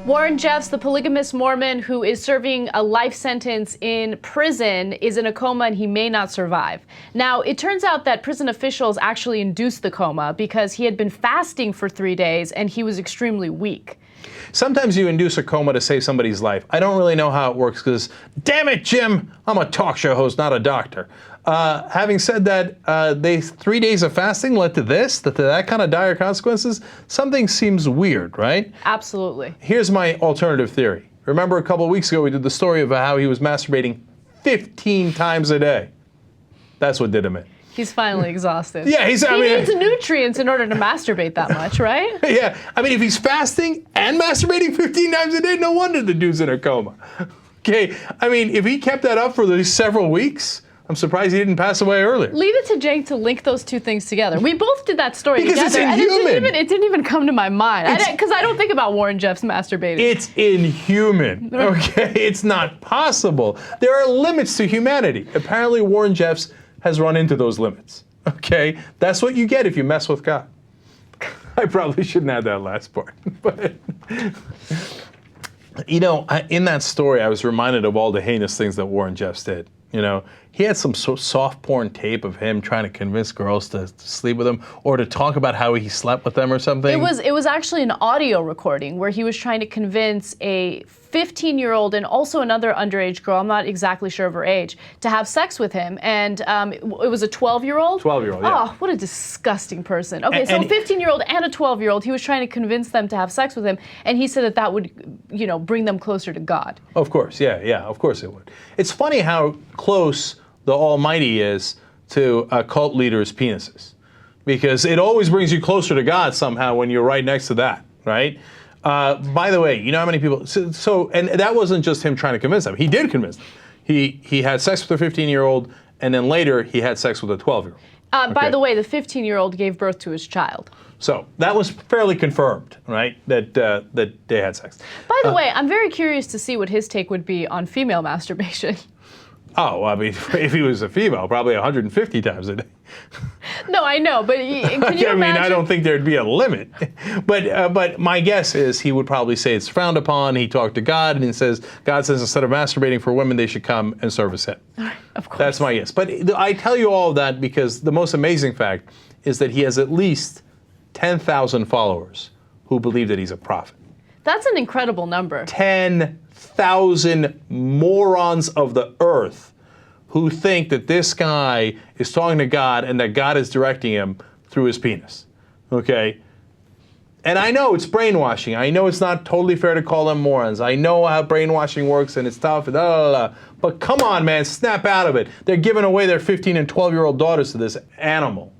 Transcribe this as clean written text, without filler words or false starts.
Warren Jeffs, the polygamist Mormon who is serving a life sentence in prison, is in a coma and he may not survive. Now, it turns out that prison officials actually induced the coma because he had been fasting for 3 days and he was extremely weak. Sometimes you induce a coma to save somebody's life. I don't really know how it works because, damn it, Jim, I'm a talk show host, not a doctor. Having said that, 3 days of fasting led to this, to that kind of dire consequences. Something seems weird, right? Absolutely. Here's my alternative theory. Remember a couple of weeks ago we did the story about how he was masturbating 15 times a day. That's what did him in. He's finally exhausted. Yeah, he needs nutrients in order to masturbate that much, right? Yeah, I mean, if he's fasting and masturbating 15 times a day, no wonder the dude's in a coma. Okay, I mean, if he kept that up for these several weeks, I'm surprised he didn't pass away earlier. Leave it to Cenk to link those two things together. We both did that story because together. It's inhuman. And it didn't even come to my mind. Because I don't think about Warren Jeffs masturbating. It's inhuman, okay? It's not possible. There are limits to humanity. Apparently Warren Jeffs has run into those limits, okay? That's what you get if you mess with God. I probably shouldn't add that last part. But, you know, in that story, I was reminded of all the heinous things that Warren Jeffs did. You know, he had some soft porn tape of him trying to convince girls to sleep with him or to talk about how he slept with them or something. It was actually an audio recording where he was trying to convince a 15-year-old and also another underage girl, I'm not exactly sure of her age, to have sex with him. And it was a 12-year-old? 12-year-old, yeah. Oh, what a disgusting person. Okay, so a 15-year-old and a 12-year-old, he was trying to convince them to have sex with him, and he said that that would, you know, bring them closer to God. Of course, yeah, of course it would. It's funny how close the Almighty is to cult leaders' penises, because it always brings you closer to God somehow when you're right next to that, right? By the way, you know how many people, and that wasn't just him trying to convince them. He did convince them. He had sex with a 15-year-old, and then later he had sex with a 12-year-old. Okay. By the way, the 15-year-old gave birth to his child. So that was fairly confirmed, right, that they had sex. By the way, I'm very curious to see what his take would be on female masturbation. Oh, I mean, if he was a female, probably 150 times a day. No, I know, but can you imagine? I mean, I don't think there'd be a limit. But my guess is he would probably say it's frowned upon. He talked to God, and he says, God says instead of masturbating for women, they should come and service him. Of course. That's my guess. But I tell you all of that because the most amazing fact is that he has at least 10,000 followers who believe that he's a prophet. That's an incredible number. 10,000 morons of the earth who think that this guy is talking to God and that God is directing him through his penis, okay? And I know it's brainwashing. I know it's not totally fair to call them morons. I know how brainwashing works and it's tough, and but come on, man, snap out of it. They're giving away their 15 and 12-year-old daughters to this animal.